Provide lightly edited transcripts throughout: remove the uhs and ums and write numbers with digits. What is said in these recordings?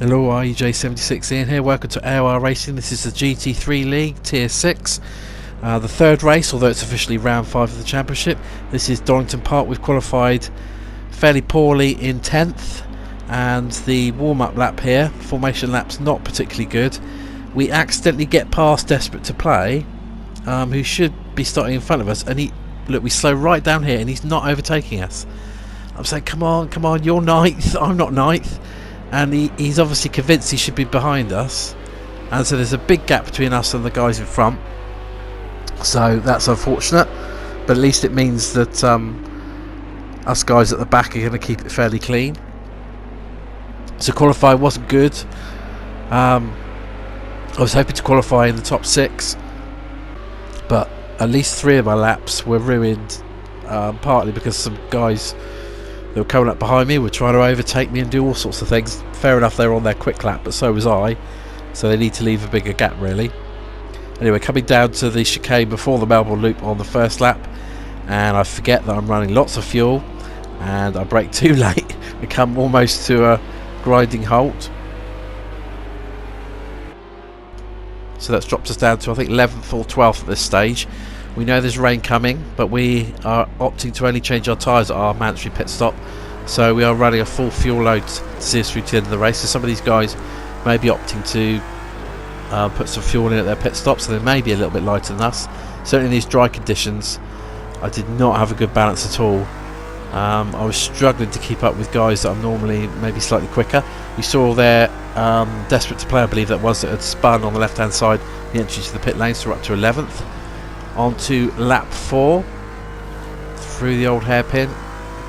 Hello, J3 Ian here. Welcome to AOR Racing. This is the GT3 League Tier 6. The third race, although it's officially round 5 of the championship. This is Donington Park. We've qualified fairly poorly in 10th, and the warm-up lap here, formation lap's not particularly good. We accidentally get past Desperate to Play, who should be starting in front of us, and we slow right down here and he's not overtaking us. I'm saying, come on, you're 9th, I'm not 9th. And he's obviously convinced he should be behind us, and so there's a big gap between us and the guys in front, so that's unfortunate, but at least it means that us guys at the back are going to keep it fairly clean. So qualify wasn't good. I was hoping to qualify in the top 6, but at least 3 of my laps were ruined, partly because some guys they were coming up behind me, were trying to overtake me and do all sorts of things. Fair enough, they were on their quick lap, but so was I, so they need to leave a bigger gap really. Anyway, coming down to the chicane before the Melbourne Loop on the first lap, and I forget that I'm running lots of fuel, and I brake too late. We come almost to a grinding halt, so that's dropped us down to I think 11th or 12th at this stage. We know there's rain coming, but we are opting to only change our tyres at our mandatory pit stop, so we are running a full fuel load to see us through to the end of the race. So some of these guys may be opting to put some fuel in at their pit stop, so they may be a little bit lighter than us. Certainly in these dry conditions I did not have a good balance at all. I was struggling to keep up with guys that I'm normally maybe slightly quicker. We saw there Desperate to Play, I believe that was, that had spun on the left hand side, the entry to the pit lane, so we're up to 11th. On to lap 4 through the old hairpin.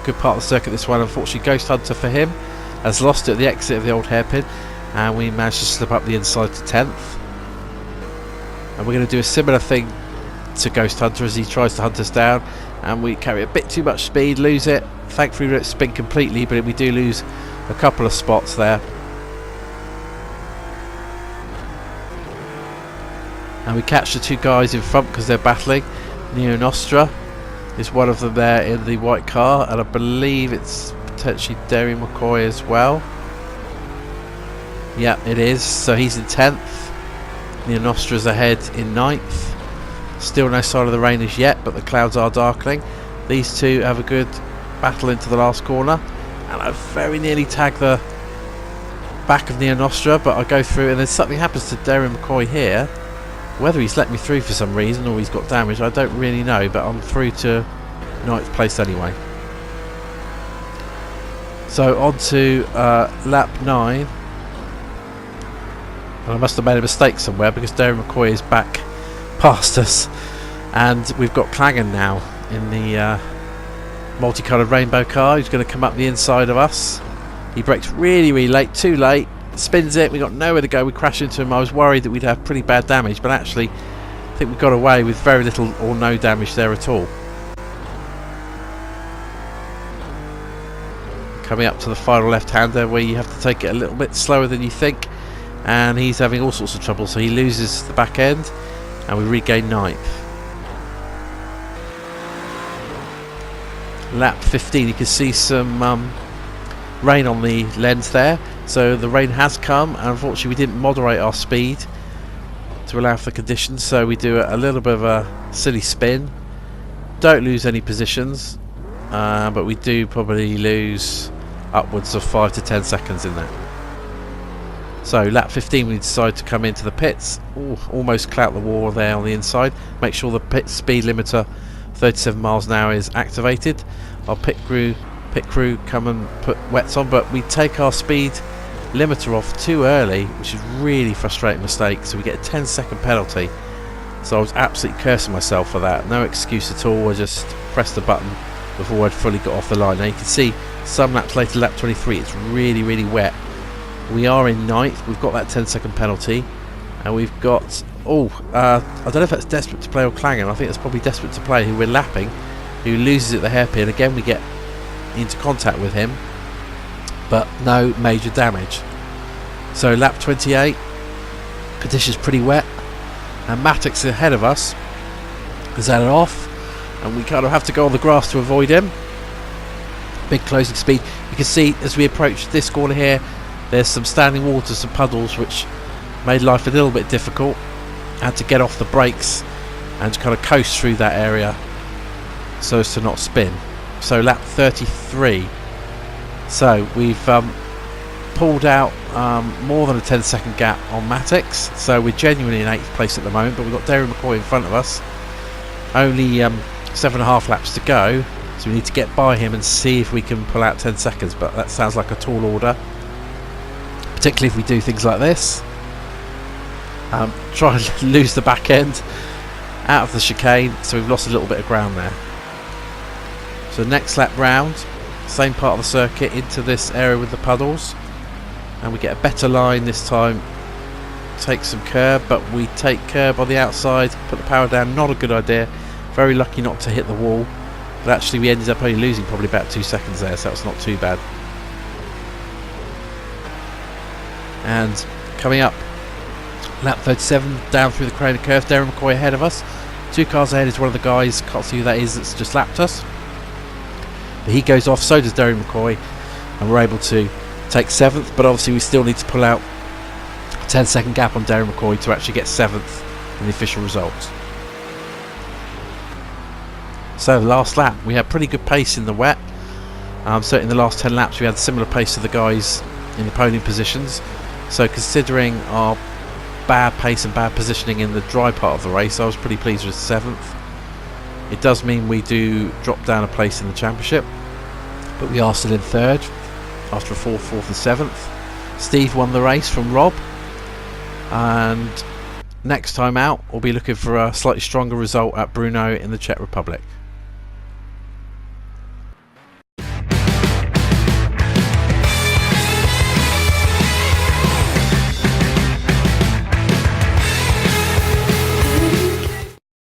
Good part of the circuit this one. Unfortunately, Ghost Hunter for him has lost it at the exit of the old hairpin, and we managed to slip up the inside to 10th. And we're going to do a similar thing to Ghost Hunter as he tries to hunt us down, and we carry a bit too much speed, lose it. Thankfully we don't spin completely, but we do lose a couple of spots there. And we catch the 2 guys in front because they're battling. Neo Nostra is one of them there in the white car, and I believe it's potentially Derry McCoy as well. Yeah, it is. So he's in 10th. Neo Nostra's ahead in 9th. Still no sign of the rain as yet, but the clouds are darkening. These 2 have a good battle into the last corner, and I very nearly tag the back of Neo Nostra, but I go through and then something happens to Derry McCoy here. Whether he's let me through for some reason or he's got damage, I don't really know, but I'm through to 9th place anyway. So on to lap 9. And I must have made a mistake somewhere because Derry McCoy is back past us, and we've got Clagan now in the multicoloured rainbow car, who's going to come up the inside of us. He brakes really late, too late. Spins it, we got nowhere to go, we crash into him. I was worried that we'd have pretty bad damage, but actually I think we got away with very little or no damage there at all. Coming up to the final left-hander where you have to take it a little bit slower than you think, and he's having all sorts of trouble, so he loses the back end and we regain 9th. Lap 15, you can see some rain on the lens there. So the rain has come, and unfortunately we didn't moderate our speed to allow for the conditions, so we do a little bit of a silly spin. Don't lose any positions, but we do probably lose upwards of 5 to 10 seconds in that. So lap 15 we decide to come into the pits. Ooh, almost clout the wall there on the inside. Make sure the pit speed limiter 37 miles an hour is activated. Our pit crew come and put wets on, but we take our speed limiter off too early, which is really frustrating mistake, so we get a 10-second penalty. So I was absolutely cursing myself for that. No excuse at all, I just pressed the button before I'd fully got off the line. Now you can see some laps later, lap 23, it's really wet. We are in 9th, we've got that 10-second penalty, and we've got I don't know if that's Desperate to Play or Clangin. I think it's probably Desperate to Play who we're lapping, who loses at the hairpin. Again we get into contact with him, but no major damage. So lap 28, conditions pretty wet, and Matic's ahead of us has had it off, and we kind of have to go on the grass to avoid him. Big closing speed. You can see as we approach this corner here, There's some standing water, some puddles, which made life a little bit difficult. Had to get off the brakes and kind of coast through that area so as to not spin. So lap 33. So we've pulled out more than a 10-second gap on Matix, so we're genuinely in 8th place at the moment, but we've got Derry McCoy in front of us. Only 7.5 laps to go, so we need to get by him and see if we can pull out 10 seconds, but that sounds like a tall order, particularly if we do things like this. Try and lose the back end out of the chicane, so we've lost a little bit of ground there. So next lap round, same part of the circuit into this area with the puddles, and we get a better line this time. Take some curb, but we take curb on the outside, put the power down. Not a good idea. Very lucky not to hit the wall, but actually we ended up only losing probably about 2 seconds there, so that's not too bad. And coming up, lap 37, down through the corner curve. Darren McCoy ahead of us. 2 cars ahead is one of the guys, can't see who that is, that's just lapped us. But he goes off, so does Darren McCoy, and we're able to take 7th, but obviously we still need to pull out a 10-second gap on Darren McCoy to actually get 7th in the official results. So last lap, we had pretty good pace in the wet. Certainly in the last 10 laps we had similar pace to the guys in the podium positions. So considering our bad pace and bad positioning in the dry part of the race, I was pretty pleased with 7th. It does mean we do drop down a place in the championship, but we are still in 3rd after a 4th, 4th and 7th. Steve won the race from Rob, and next time out we'll be looking for a slightly stronger result at Brno in the Czech Republic.